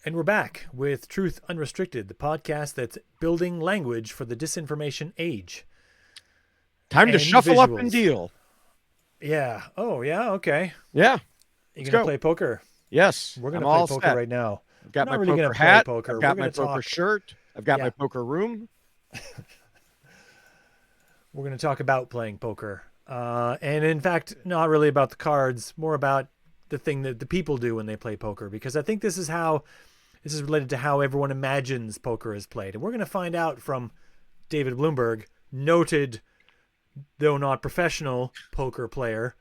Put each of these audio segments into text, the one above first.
And we're back with Truth Unrestricted, the podcast that's building language for the disinformation age. Time to And shuffle up and visuals. deal. Yeah. Oh, yeah. Okay. Yeah, You let's going to go. play poker? Yes, We're going I'm to play all poker set. right now. I've We're got not my really going poker to play hat. I've poker. We're got going my to poker talk. shirt. I've got Yeah. my poker room. We're going to talk about playing poker. And in fact, not really about the cards, more about the thing that the people do when they play poker, because I think this is related to how everyone imagines poker is played. And we're going to find out from David Bloomberg, noted, though not professional, poker player,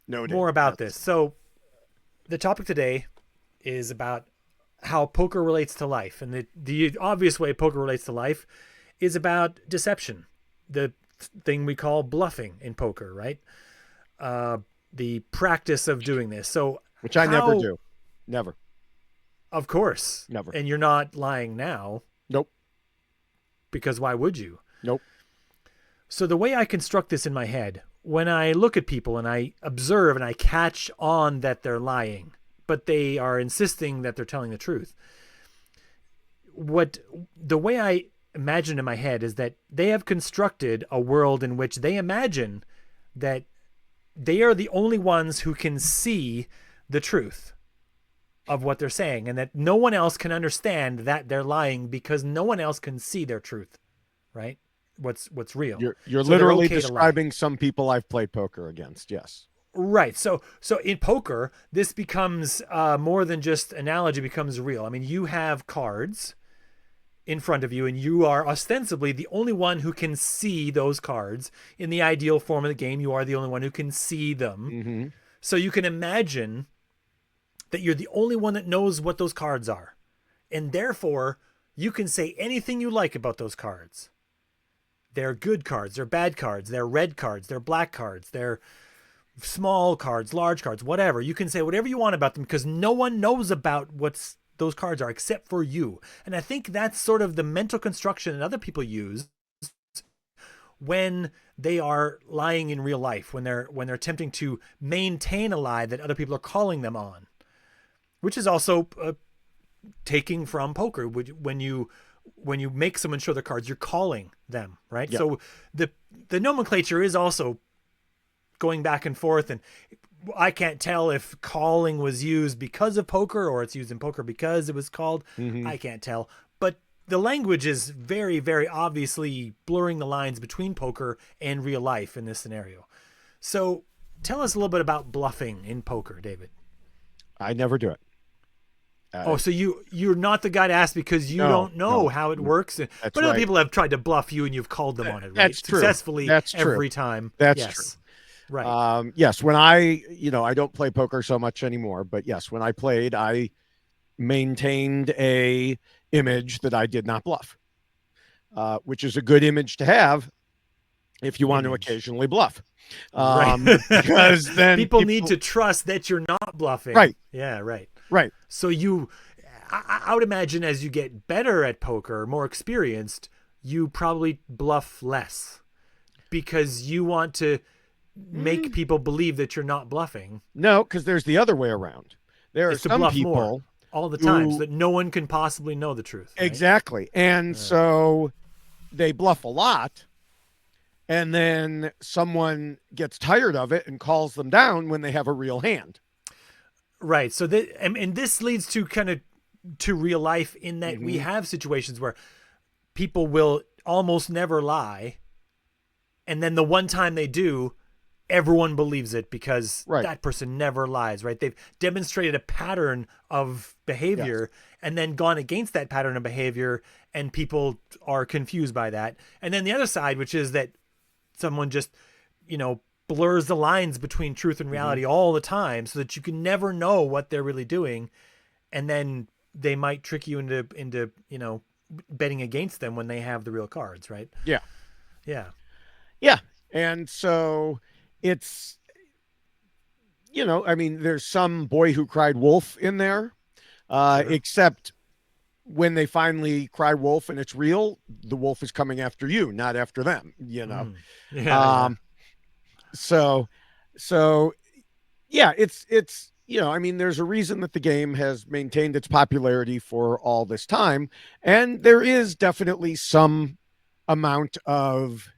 Noted. more about Yes. this. So the topic today is about how poker relates to life. And the obvious way poker relates to life is about deception, the thing we call bluffing in poker, right? The practice of doing this. So Which I never how, do. Never. of course, Never. and you're not lying now, Nope. because why would you? Nope. So the way I construct this in my head, when I look at people and I observe and I catch on that they're lying, but they are insisting that they're telling the truth, the way I imagine in my head is that they have constructed a world in which they imagine that they are the only ones who can see the truth of what they're saying, and that no one else can understand that they're lying because no one else can see their truth, right? What's real. You're So they're literally okay to lie. describing some people I've played poker against. Yes. Right. So in poker, this becomes more than just analogy, becomes real. I mean, you have cards in front of you, and you are ostensibly the only one who can see those cards. In the ideal form of the game, you are the only one who can see them. Mm-hmm. So you can imagine that you're the only one that knows what those cards are. And therefore, you can say anything you like about those cards. They're good cards, they're bad cards, they're red cards, they're black cards, they're small cards, large cards, whatever. You can say whatever you want about them because no one knows about what those cards are except for you. And I think that's sort of the mental construction that other people use when they are lying in real life, when they're attempting to maintain a lie that other people are calling them on, which is also taking from poker. When you make someone show their cards, you're calling them, right? Yep. So the nomenclature is also going back and forth, and I can't tell if calling was used because of poker or it's used in poker because it was called. Mm-hmm. I can't tell, but the language is very, very obviously blurring the lines between poker and real life in this scenario. So tell us a little bit about bluffing in poker, David. I never do it. So you're not the guy to ask because you don't know how it works. But other people have tried to bluff you and you've called them on it, right? That's true. Successfully. That's true. Every time. That's yes. true. Right. Yes. When I don't play poker so much anymore, but yes, when I played, I maintained a image that I did not bluff, which is a good image to have if you want to occasionally bluff. Right. Because then people need to trust that you're not bluffing. Right. Yeah, right. Right. So I would imagine as you get better at poker, more experienced, you probably bluff less because you want to make people believe that you're not bluffing. No, because there's the other way around. There are some people more all the time so that no one can possibly know the truth. Right? Exactly. And so they bluff a lot, and then someone gets tired of it and calls them down when they have a real hand. Right. So and this leads to kind of to real life in that we have situations where people will almost never lie, and then the one time they do, everyone believes it because that person never lies, right? They've demonstrated a pattern of behavior and then gone against that pattern of behavior, and people are confused by that. And then the other side, which is that someone just, blurs the lines between truth and reality all the time so that you can never know what they're really doing. And then they might trick you into betting against them when they have the real cards, right? Yeah. Yeah. Yeah. And so it's, there's some boy who cried wolf in there, except when they finally cry wolf and it's real, the wolf is coming after you, not after them, So yeah, it's I mean, there's a reason that the game has maintained its popularity for all this time. And there is definitely some amount of,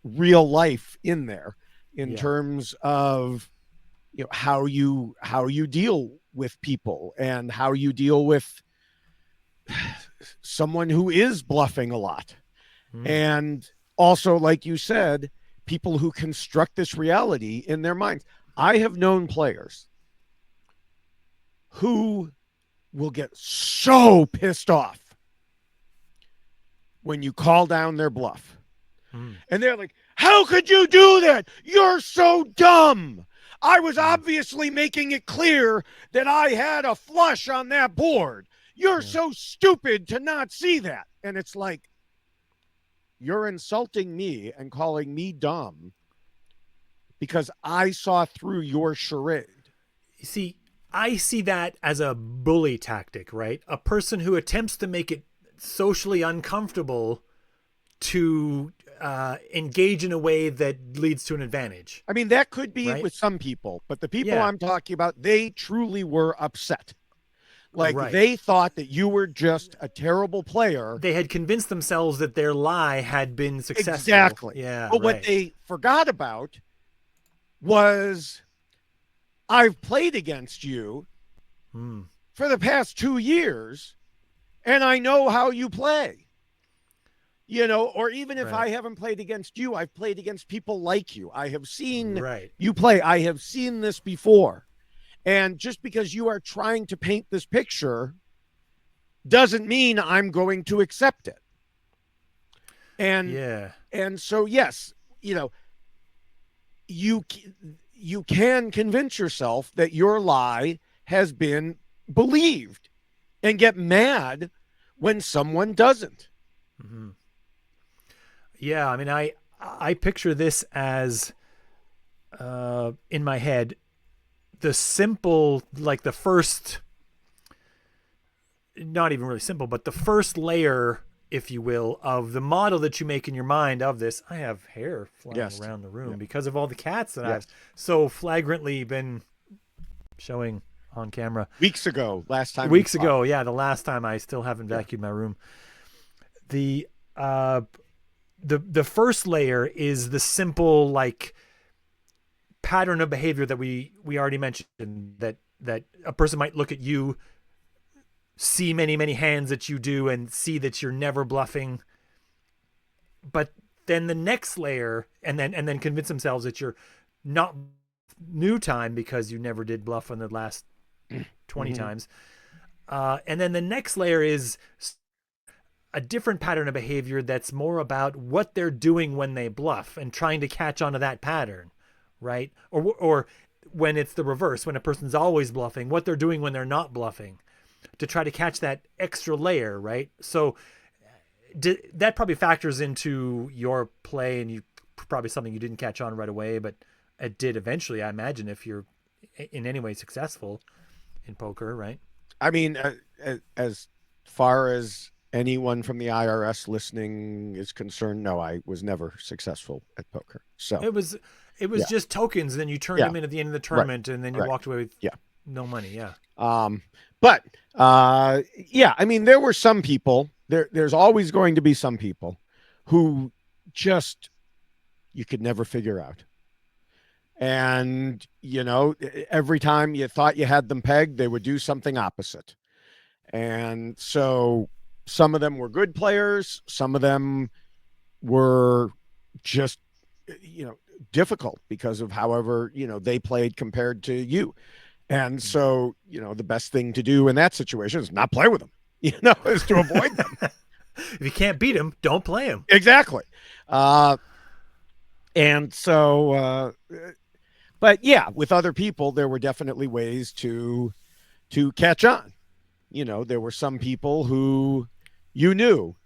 real life in there in Yeah. terms of, how you deal with people and how you deal with someone who is bluffing a lot. Mm. And also, like you said, people who construct this reality in their minds. I have known players who will get so pissed off when you call down their bluff. Mm. And they're like, how could you do that? You're so dumb. I was obviously making it clear that I had a flush on that board. You're so stupid to not see that. And it's like, you're insulting me and calling me dumb because I saw through your charade. You see, I see that as a bully tactic, right? A person who attempts to make it socially uncomfortable to engage in a way that leads to an advantage. I mean, that could be right? with some people, but the people Yeah. I'm talking about, they truly were upset. Like Right. they thought that you were just a terrible player. They had convinced themselves that their lie had been successful. Exactly. Yeah. But what they forgot about was I've played against you for the past 2 years, and I know how you play. Or even if I haven't played against you, I've played against people like you. I have seen you play. I have seen this before. And just because you are trying to paint this picture doesn't mean I'm going to accept it. And so, yes, you can convince yourself that your lie has been believed and get mad when someone doesn't. Mm-hmm. Yeah, I mean, I picture this as in my head the simple, like the first, not even really simple, but the first layer, if you will, of the model that you make in your mind of this. I have hair flying around the room because of all the cats that I've so flagrantly been showing on camera. Weeks ago, the last time. I still haven't vacuumed my room. The first layer is the simple, like, pattern of behavior that we already mentioned, that a person might look at you, see many hands that you do, and see that you're never bluffing. But then the next layer, and then convince themselves that you're not new time because you never did bluff on the last 20 times. And then the next layer is a different pattern of behavior that's more about what they're doing when they bluff and trying to catch onto that pattern, right? Or when it's the reverse, when a person's always bluffing, what they're doing when they're not bluffing, to try to catch that extra layer, right? So that probably factors into your play, and you probably something you didn't catch on right away, but it did eventually, I imagine, if you're in any way successful in poker, right? I mean, as far as anyone from the IRS listening is concerned, no, I was never successful at poker. So it was just tokens, and then you turned them in at the end of the tournament, and then you walked away with no money. Yeah. But I mean, there were some people. There's always going to be some people who just you could never figure out. And, every time you thought you had them pegged, they would do something opposite. And so some of them were good players. Some of them were just, difficult because of however, they played compared to you. And so, the best thing to do in that situation is not play with them, is to avoid them. If you can't beat them, don't play them. Exactly. And so, but yeah, with other people, there were definitely ways to catch on. There were some people who you knew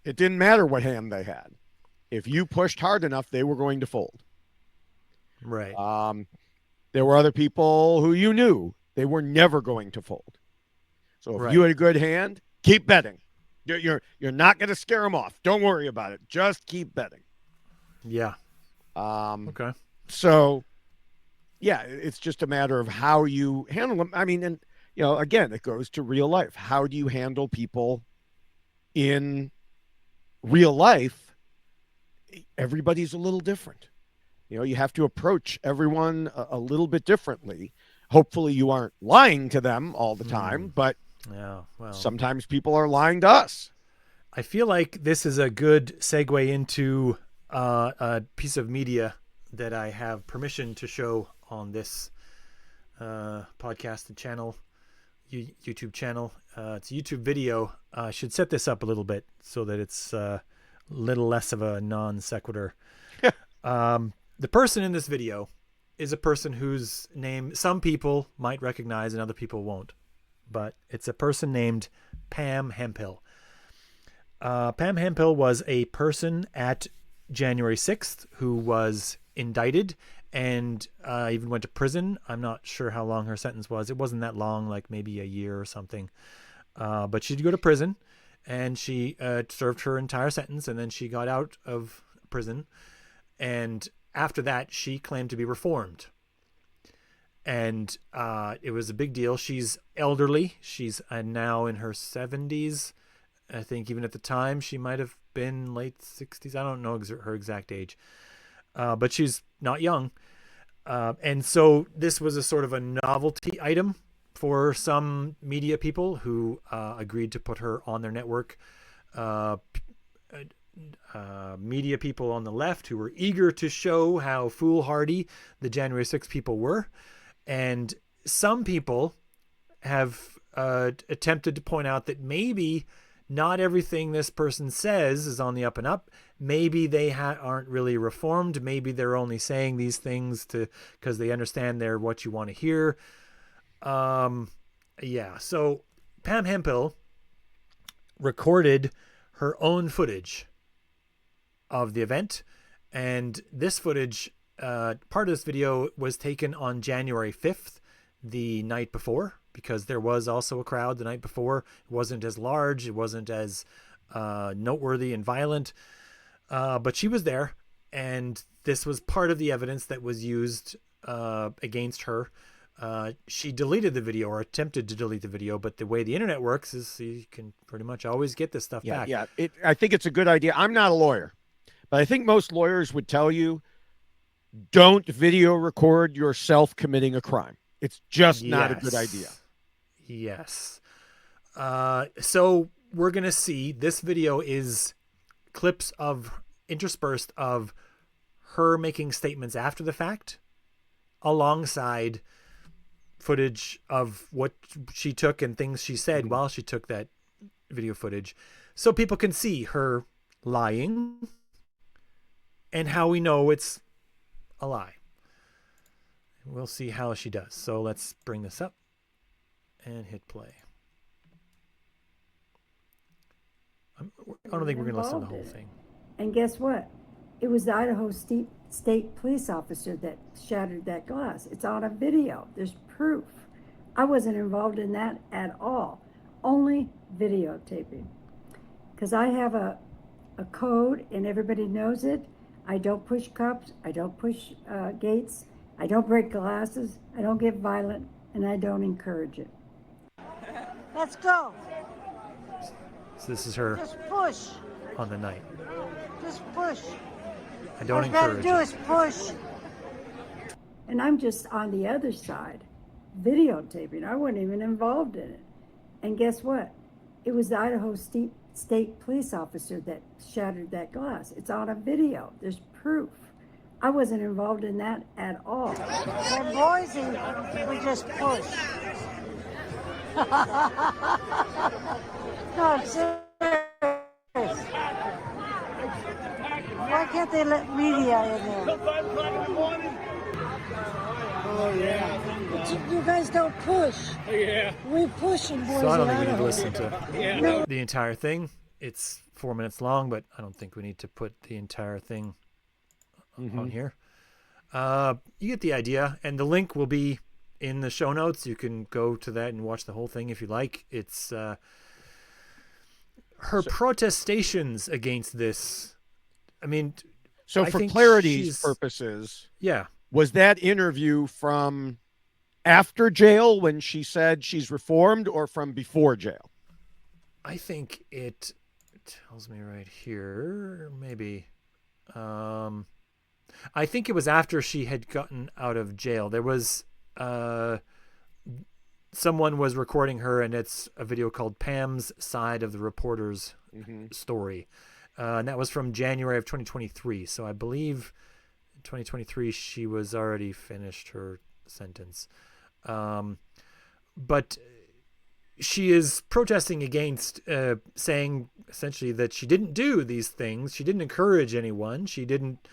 it didn't matter what hand they had. If you pushed hard enough, they were going to fold. Right. There were other people who you knew they were never going to fold. So if you had a good hand, keep betting. You're not going to scare them off. Don't worry about it. Just keep betting. Yeah. Okay. So, yeah, it's just a matter of how you handle them. I mean, and again, it goes to real life. How do you handle people in real life? Everybody's a little different. You have to approach everyone a little bit differently. Hopefully you aren't lying to them all the time, but Yeah, well, sometimes people are lying to us. I feel like this is a good segue into a piece of media that I have permission to show on this podcast and channel, YouTube channel. It's a YouTube video. I should set this up a little bit so that it's a little less of a non sequitur. The person in this video is a person whose name some people might recognize and other people won't. But it's a person named Pam Hemphill. Pam Hemphill was a person at January 6th who was indicted and even went to prison. I'm not sure how long her sentence was. It wasn't that long, like maybe a year or something. But she'd go to prison, and she served her entire sentence, and then she got out of prison. And after that, she claimed to be reformed. And it was a big deal. She's elderly. She's now in her 70s. I think even at the time, she might have been late 60s. I don't know her exact age. But she's not young. And so this was a sort of a novelty item for some media people who agreed to put her on their network. Media people on the left who were eager to show how foolhardy the January 6th people were. And some people have attempted to point out that maybe not everything this person says is on the up and up. Maybe they aren't really reformed. Maybe they're only saying these things because they understand they're what you want to hear. Yeah. So Pam Hemphill recorded her own footage of the event. And this footage, part of this video was taken on January 5th, the night before, because there was also a crowd the night before. It wasn't as large. It wasn't as noteworthy and violent. But she was there, and this was part of the evidence that was used against her. She deleted the video, or attempted to delete the video, but the way the internet works is you can pretty much always get this stuff back. Yeah, I think it's a good idea. I'm not a lawyer, but I think most lawyers would tell you, don't video record yourself committing a crime. It's just not a good idea. Yes. So we're going to see this video is clips interspersed of her making statements after the fact, alongside footage of what she took and things she said while she took that video footage, so people can see her lying and how we know it's a lie. We'll see how she does. So let's bring this up and hit play. I don't think we're going to listen to the whole thing. And guess what? It was the Idaho State police officer that shattered that glass. It's on a video. There's proof. I wasn't involved in that at all. Only videotaping. Because I have a code and everybody knows it. I don't push cups. I don't push gates. I don't break glasses. I don't get violent. And I don't encourage it. Let's go. So this is her Just push. on the night. Just push. I don't All you gotta encourage do it. is push. And I'm just on the other side, videotaping. I wasn't even involved in it. And guess what? It was the Idaho State police officer that shattered that glass. It's on a video. There's proof. I wasn't involved in that at all. In Boise, we just push. No, I'm serious. Why can't they let media in there? Oh, yeah. But you guys don't push. Yeah. We push in Boise, So I don't think we need to Idaho. listen to the entire thing. It's 4 minutes long, but I don't think we need to put the entire thing on here. You get the idea, and the link will be in the show notes. You can go to that and watch the whole thing if you like. It's her protestations against this. I mean, So I for think clarity's she's- purposes, yeah, Was that interview from after jail when she said she's reformed, or from before jail? I think it tells me right here, maybe. I think it was after she had gotten out of jail. There was someone was recording her, and it's a video called Pam's Side of the Reporter's Story. And that was from January of 2023. So I believe in 2023 she was already finished her sentence. But she is protesting against, saying essentially that she didn't do these things. She didn't encourage anyone. She didn't,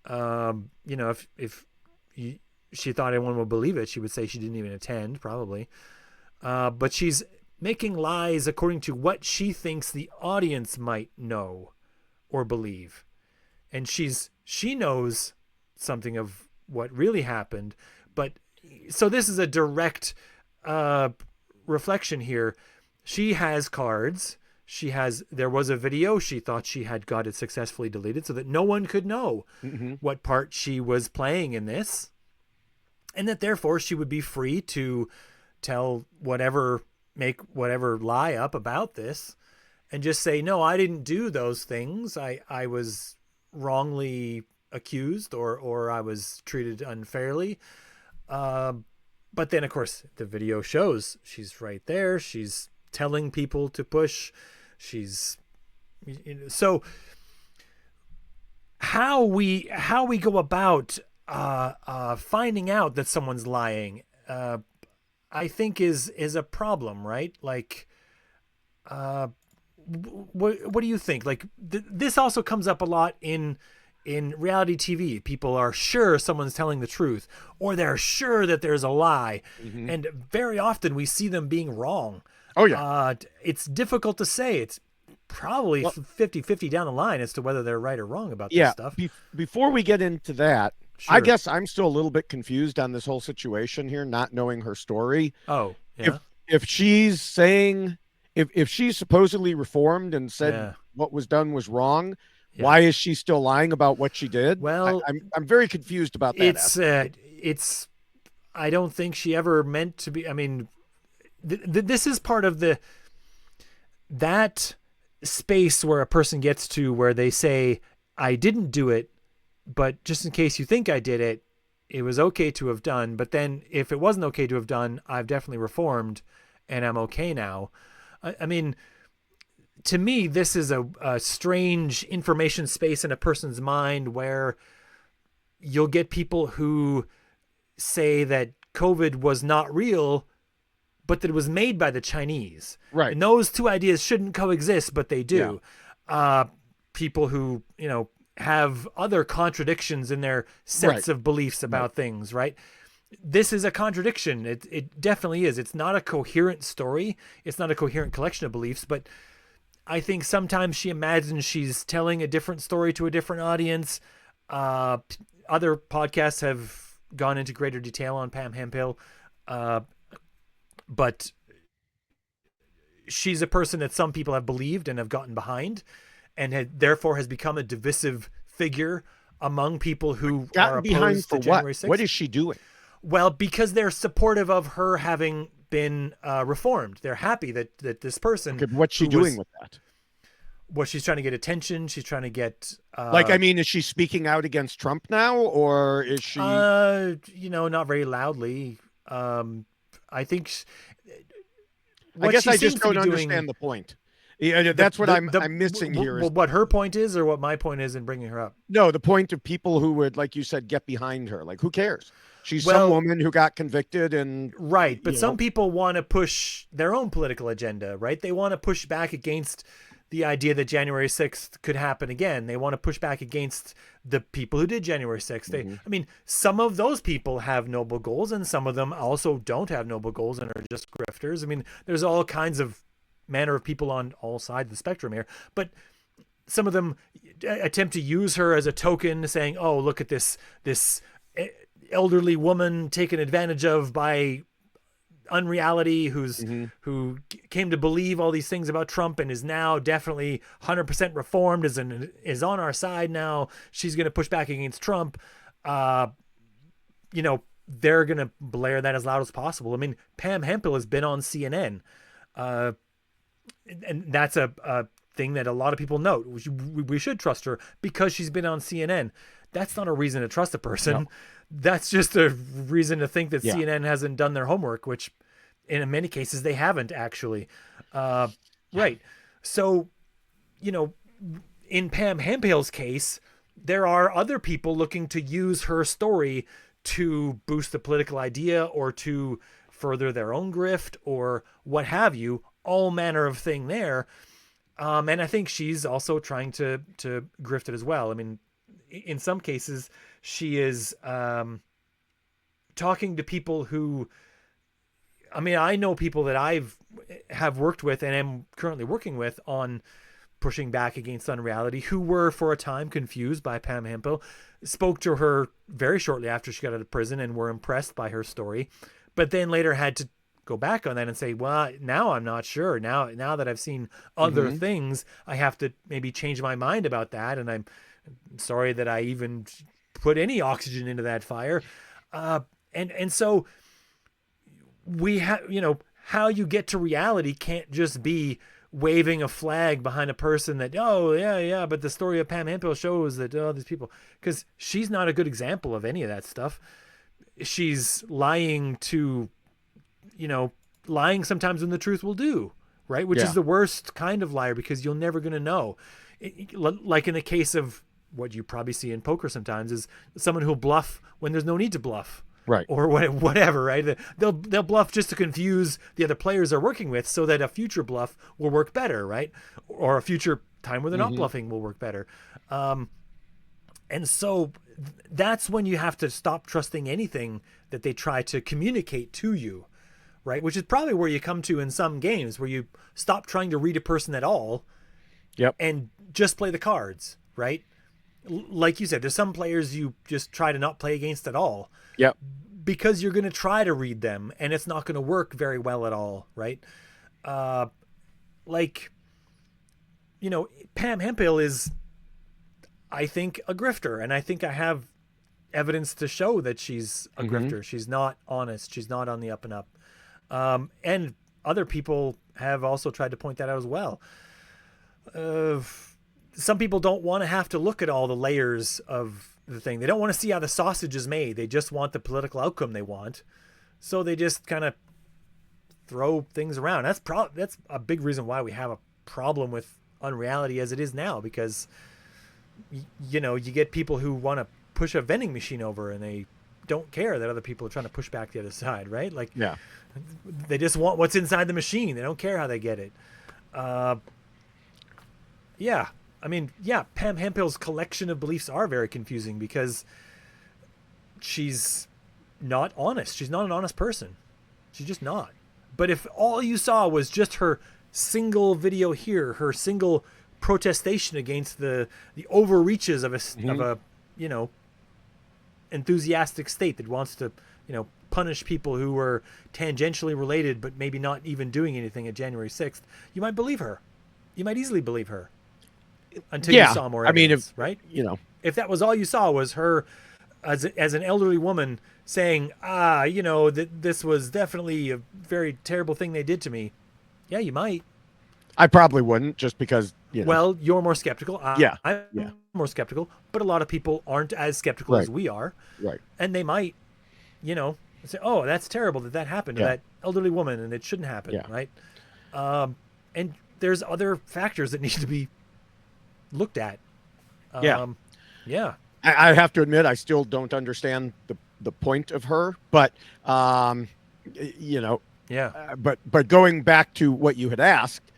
if she thought anyone would believe it, she would say she didn't even attend, probably. But she's making lies according to what she thinks the audience might know or believe. And she knows something of what really happened. But so this is a direct reflection here. She has cards. There was a video. She thought she had got it successfully deleted so that no one could know what part she was playing in this. And that therefore she would be free to make whatever lie up about this and just say, no, I didn't do those things. I was wrongly accused or I was treated unfairly. But then, of course, the video shows she's right there. She's telling people to push. So how we go about finding out that someone's lying, I think is a problem, right? Like, what do you think? Like, this also comes up a lot in reality TV. People are sure someone's telling the truth, or they're sure that there's a lie. And very often we see them being wrong. Oh, yeah. It's difficult to say. It's probably 50-50 down the line as to whether they're right or wrong about this stuff. Before we get into that, Sure. I guess I'm still a little bit confused on this whole situation here, not knowing her story. Oh, yeah. If she's saying, if she's supposedly reformed and said what was done was wrong, why is she still lying about what she did? Well, I'm very confused about that. It's I don't think she ever meant to be. I mean, this is part of that space where a person gets to where they say, I didn't do it, but just in case you think I did it, it was okay to have done. But then if it wasn't okay to have done, I've definitely reformed and I'm okay now. I mean, to me, this is a strange information space in a person's mind where you'll get people who say that COVID was not real, but that it was made by the Chinese. Right. And those two ideas shouldn't coexist, but they do. People who, have other contradictions in their sets of beliefs about things, right? This is a contradiction. It definitely is. It's not a coherent story. It's not a coherent collection of beliefs, but I think sometimes she imagines she's telling a different story to a different audience. Other podcasts have gone into greater detail on Pam Hemphill, but she's a person that some people have believed and have gotten behind, and therefore has become a divisive figure among people who are opposed to January 6th. What is she doing? Well, because they're supportive of her having been reformed. They're happy that this person. Okay, what's she doing with that? Well, she's trying to get attention. She's trying to get. Is she speaking out against Trump now, or is she? Not very loudly. I think. I guess I just don't understand the point. Yeah, that's what I'm missing here. What her point is, or what my point is in bringing her up? No, the point of people who would, like you said, get behind her. Like, who cares? She's some woman who got convicted and right. But some people want to push their own political agenda, right? They want to push back against the idea that January 6th could happen again. They want to push back against the people who did January 6th. I mean, some of those people have noble goals, and some of them also don't have noble goals and are just grifters. I mean, there's all kinds of manner of people on all sides of the spectrum here, but some of them attempt to use her as a token, saying, oh, look at this elderly woman taken advantage of by unreality, who came to believe all these things about Trump and is now definitely 100% reformed, is on our side now. She's going to push back against Trump. they're going to blare that as loud as possible. I mean, Pam Hempel has been on CNN. And that's a thing that a lot of people note. We should trust her because she's been on CNN. That's not a reason to trust a person. No. That's just a reason to think that Yeah. CNN hasn't done their homework, which in many cases they haven't actually. Right. So, in Pam Hempel's case, there are other people looking to use her story to boost the political idea or to further their own grift or what have you, all manner of thing there. And I think she's also trying to grift it as well. I mean, in some cases, she is talking to people who, I mean, I know people that have worked with and am currently working with on pushing back against unreality who were for a time confused by Pam Hempel, spoke to her very shortly after she got out of prison and were impressed by her story, but then later had to go back on that and say, well, now I'm not sure. Now that I've seen other things, I have to maybe change my mind about that. And I'm sorry that I even put any oxygen into that fire. And so we have, how you get to reality can't just be waving a flag behind a person that, oh yeah, but the story of Pam Hempel shows that, these people, because she's not a good example of any of that stuff. She's lying lying sometimes when the truth will do, right? Which is the worst kind of liar because you're never going to know. Like in the case of what you probably see in poker sometimes is someone who'll bluff when there's no need to bluff. Right. Or whatever, right? They'll bluff just to confuse the other players they're working with so that a future bluff will work better, right? Or a future time where they're not bluffing will work better. And so that's when you have to stop trusting anything that they try to communicate to you, right? Which is probably where you come to in some games where you stop trying to read a person at all. Yep. And just play the cards, right? Like you said, there's some players you just try to not play against at all. Yep. Because you're going to try to read them and it's not going to work very well at all, right? Pam Hempel is, I think, a grifter. And I think I have evidence to show that she's a grifter. She's not honest. She's not on the up and up. And other people have also tried to point that out as well. Some people don't want to have to look at all the layers of the thing. They don't want to see how the sausage is made. They just want the political outcome they want. So they just kind of throw things around. That's a big reason why we have a problem with unreality as it is now, because you get people who want to push a vending machine over and they don't care that other people are trying to push back the other side, right? Like, yeah, they just want what's inside the machine. They don't care how they get it. Yeah. I mean, yeah, Pam Hempel's collection of beliefs are very confusing because she's not honest. She's not an honest person. She's just not. But if all you saw was just her single video here, her single protestation against the overreaches of a enthusiastic state that wants to, punish people who were tangentially related but maybe not even doing anything at January 6th, you might believe her. You might easily believe her. Until you saw more evidence, right? If that was all you saw was her as an elderly woman saying, that this was definitely a very terrible thing they did to me. Yeah, you might. I probably wouldn't, just because, Well, you're more skeptical. Yeah. I'm more skeptical, but a lot of people aren't as skeptical as we are. Right. And they might, say, oh, that's terrible that happened to that elderly woman and it shouldn't happen, right? And there's other factors that need to be looked at. Yeah. I have to admit, I still don't understand the point of her, but but going back to what you had asked,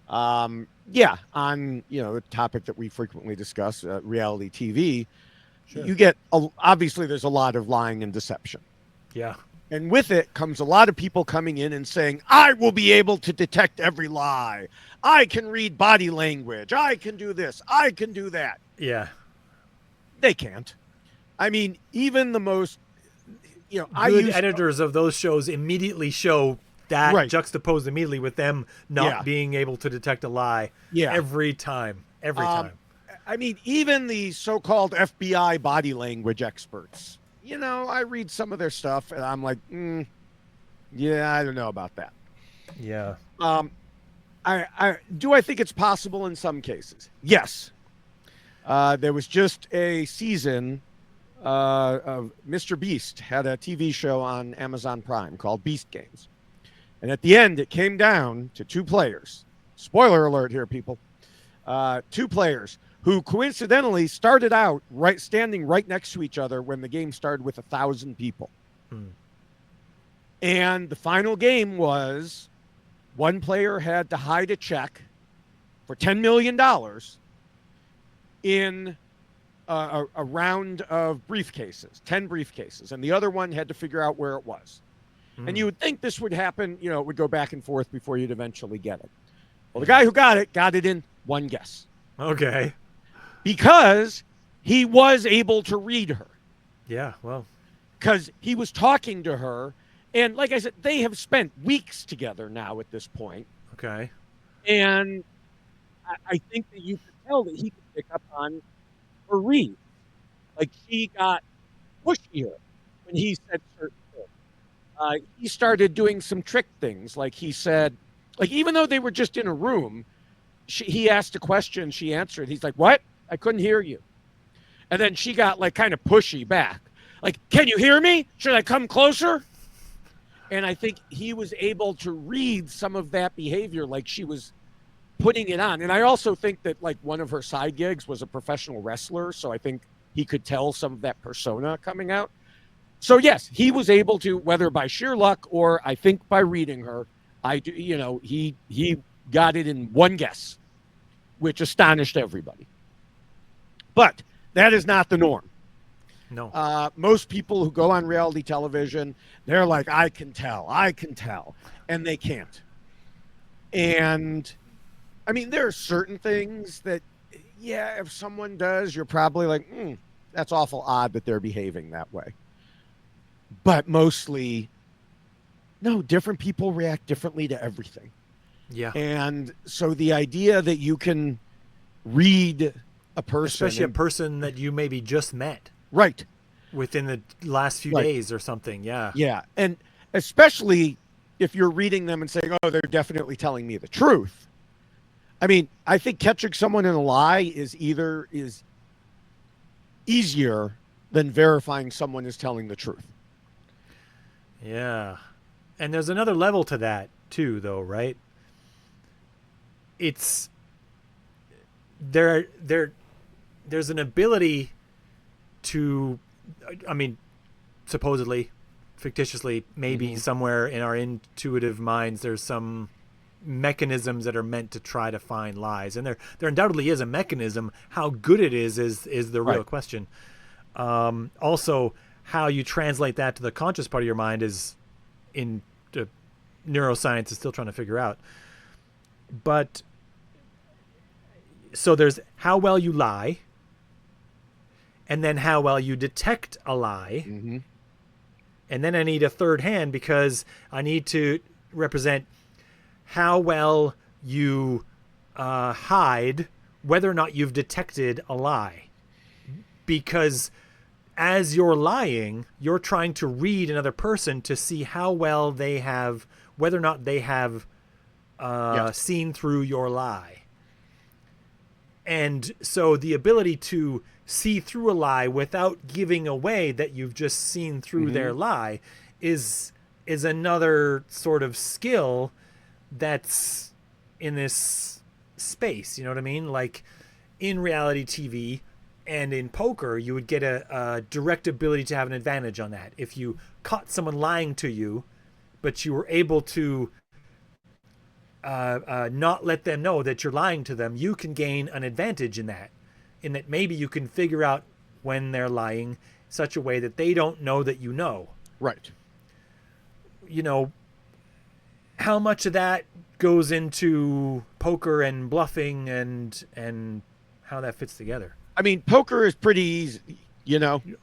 on the topic that we frequently discuss, reality TV, you get obviously there's a lot of lying and deception. Yeah. And with it comes a lot of people coming in and saying, I will be able to detect every lie. I can read body language. I can do this. I can do that. Yeah. They can't. I mean, even the most, good editors of those shows immediately show that juxtaposed immediately with them not being able to detect a lie. Yeah. Every time. I mean, even the so-called FBI body language experts, I read some of their stuff and I'm like, yeah, I don't know about that. Yeah. I think it's possible in some cases. Yes. There was just a season of Mr. Beast had a TV show on Amazon Prime called Beast Games. And at the end, it came down to two players. Spoiler alert here, people. Two players who coincidentally started out standing right next to each other when the game started with 1,000 people. And the final game was one player had to hide a check for $10 million in a round of briefcases, 10 briefcases, and the other one had to figure out where it was. And you would think this would happen, it would go back and forth before you'd eventually get it. Well, the guy who got it in one guess. Okay. Because he was able to read her. Yeah, well. Because he was talking to her. And like I said, they have spent weeks together now at this point. Okay. And I think that you could tell that he could pick up on her read. Like she got pushier when he said certain things. He started doing some trick things. Like he said, like even though they were just in a room, he asked a question, she answered. He's like, "What? I couldn't hear you." And then she got like kind of pushy back. Like, "Can you hear me? Should I come closer?" And I think he was able to read some of that behavior, like she was putting it on. And I also think that like one of her side gigs was a professional wrestler. So I think he could tell some of that persona coming out. So yes, he was able to, whether by sheer luck or I think by reading her, he got it in one guess, which astonished everybody. But that is not the norm. No. Most people who go on reality television, they're like, I can tell, and they can't. And I mean, there are certain things that, yeah, if someone does, you're probably like, that's awful odd that they're behaving that way. But mostly, no, different people react differently to everything. Yeah. And so the idea that you can read a person, especially a person that you maybe just met. Right. Within the last few days or something. Yeah. Yeah. And especially if you're reading them and saying, oh, they're definitely telling me the truth. I mean, I think catching someone in a lie is easier than verifying someone is telling the truth. Yeah. And there's another level to that too, though, right? It's there's an ability to, I mean, supposedly, fictitiously, maybe somewhere in our intuitive minds, there's some mechanisms that are meant to try to find lies, and there undoubtedly is a mechanism. How good it is the real question. Also, how you translate that to the conscious part of your mind is in neuroscience is still trying to figure out. But so there's how well you lie, and then how well you detect a lie. Mm-hmm. And then I need a third hand because I need to represent how well you hide whether or not you've detected a lie. Because as you're lying, you're trying to read another person to see how well they have, whether or not they have seen through your lie. And so the ability to see through a lie without giving away that you've just seen through their lie is another sort of skill that's in this space. You know what I mean? Like in reality TV and in poker, you would get a direct ability to have an advantage on that. If you caught someone lying to you, but you were able to not let them know that you're lying to them, you can gain an advantage in that maybe you can figure out when they're lying such a way that they don't know that you know. Right. You know, how much of that goes into poker and bluffing and how that fits together? I mean, poker is pretty easy.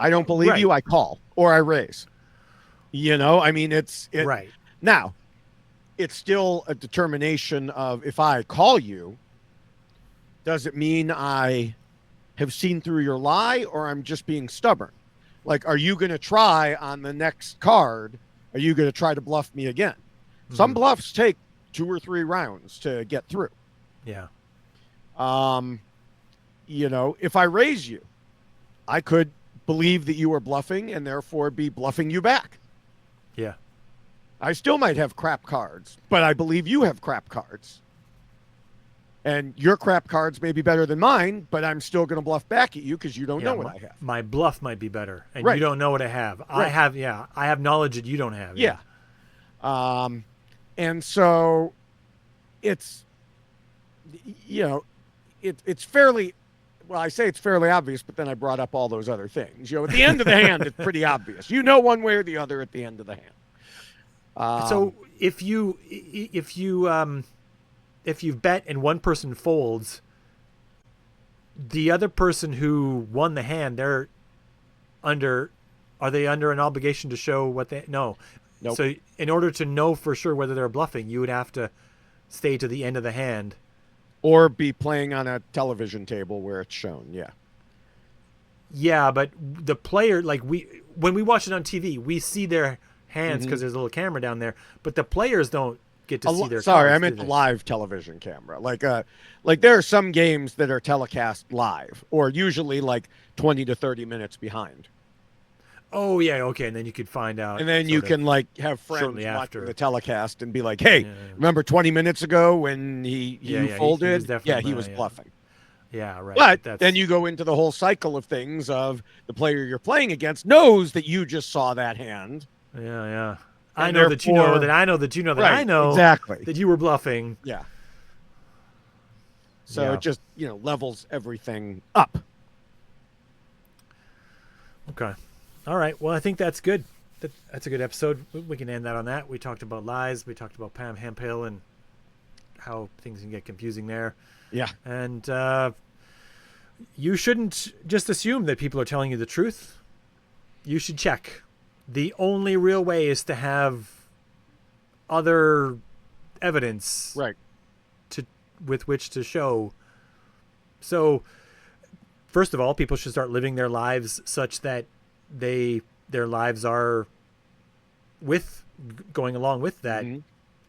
I don't believe you, I call or I raise. I mean, it's right. Now, it's still a determination of if I call you, does it mean I have seen through your lie or I'm just being stubborn? Like, are you going to try on the next card? Are you going to try to bluff me again? Some bluffs take 2 or 3 rounds to get through. Yeah. If I raise you, I could believe that you are bluffing and therefore be bluffing you back. Yeah. I still might have crap cards, but I believe you have crap cards. And your crap cards may be better than mine, but I'm still going to bluff back at you because you don't know what I have. My bluff might be better, and Right. you don't know what I have. Right. I have knowledge that you don't have. Yeah. And so it's, it's fairly, well, I say it's fairly obvious, but then I brought up all those other things. At the end of the hand, it's pretty obvious. You know one way or the other at the end of the hand. So if you bet and one person folds, the other person who won the hand, are they under an obligation to show what they no? Nope. So in order to know for sure whether they're bluffing, you would have to stay to the end of the hand, or be playing on a television table where it's shown. Yeah. Yeah, but the player, like when we watch it on TV, we see their hands because there's a little camera down there, but the players don't get to see their Sorry, cards, I meant the live television camera. Like there are some games that are telecast live, or usually like 20 to 30 minutes behind. Oh yeah, okay, and then you could find out, and then you can like have friends shortly watching after the telecast and be like, "Hey, remember 20 minutes ago when you folded? He was bluffing." Yeah, right. But then you go into the whole cycle of things of the player you're playing against knows that you just saw that hand. Yeah. I know that you know that I know that you know that right, I know exactly that you were bluffing. Yeah. So it just, levels everything up. Okay. All right. Well, I think that's good. That's a good episode. We can end that on that. We talked about lies. We talked about Pam Hemphill and how things can get confusing there. Yeah. And you shouldn't just assume that people are telling you the truth. You should check. The only real way is to have other evidence, right, with which to show. So, first of all, people should start living their lives such that their lives are going along with that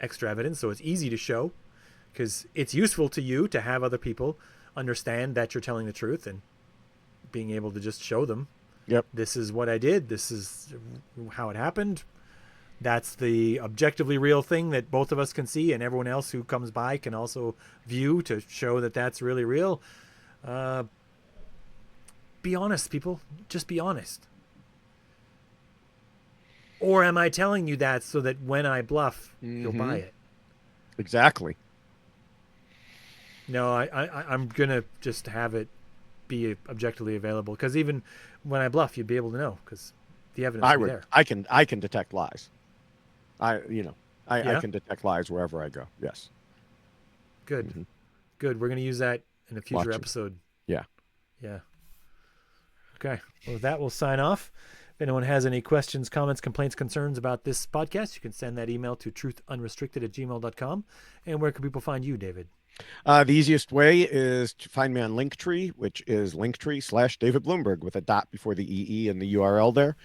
extra evidence, so it's easy to show, because it's useful to you to have other people understand that you're telling the truth and being able to just show them. Yep. This is what I did. This is how it happened. That's the objectively real thing that both of us can see, and everyone else who comes by can also view, to show that that's really real. Be honest, people. Just be honest. Or am I telling you that so that when I bluff, you'll buy it? Exactly. No, I'm going to just have it be objectively available, because even when I bluff, you'd be able to know, because the evidence will be there. I can detect lies. I can detect lies wherever I go. Yes. Good. Good. We're going to use that in a future episode. Yeah. Yeah. Okay. Well, with that, we'll sign off. If anyone has any questions, comments, complaints, concerns about this podcast, you can send that email to truthunrestricted@gmail.com. And where can people find you, David? The easiest way is to find me on Linktree, which is Linktree/David Bloomberg with a dot before the EE and the URL there.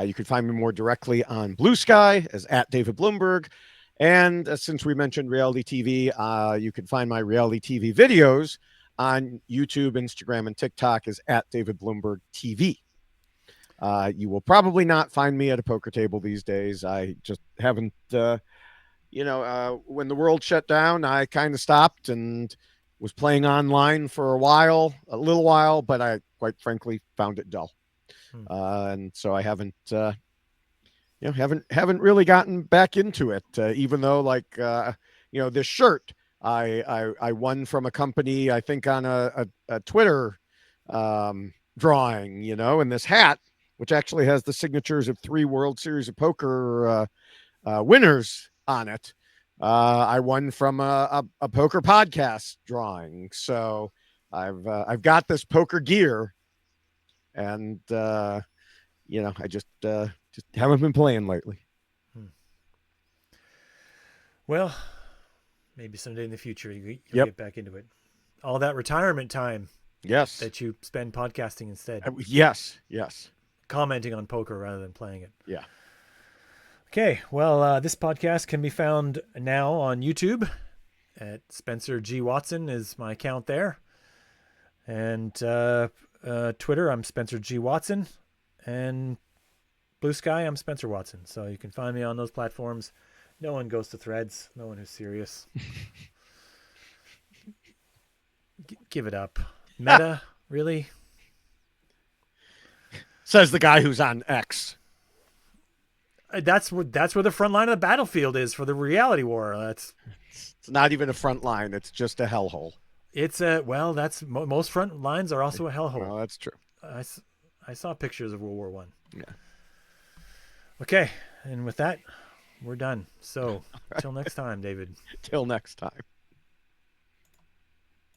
You can find me more directly on Blue Sky as @David Bloomberg. And since we mentioned reality TV, you can find my reality TV videos on YouTube, Instagram, and TikTok as @David Bloomberg TV. You will probably not find me at a poker table these days. I just haven't, when the world shut down, I kind of stopped and was playing online for a little while, but I quite frankly found it dull. And so I haven't really gotten back into it, even though this shirt I won from a company, I think on a Twitter drawing, and this hat, which actually has the signatures of 3 World Series of Poker winners on it. I won from a poker podcast drawing. So I've got this poker gear, and I just haven't been playing lately. Well, maybe someday in the future you'll get back into it. All that retirement time. Yes. That you spend podcasting instead. Yes. commenting on poker rather than playing it. Yeah. Okay, well, this podcast can be found now on YouTube at Spencer G. Watson is my account there. And Twitter, I'm Spencer G. Watson. And Blue Sky, I'm Spencer Watson. So you can find me on those platforms. No one goes to Threads. No one who's serious. Give it up. Meta, really? Says the guy who's on X. That's where the front line of the battlefield is for the reality war. It's not even a front line. It's just a hellhole. It's that's most front lines are also a hellhole. Well, that's true. I saw pictures of World War One. Yeah. Okay, and with that, we're done. So, till next time, David. Till next time.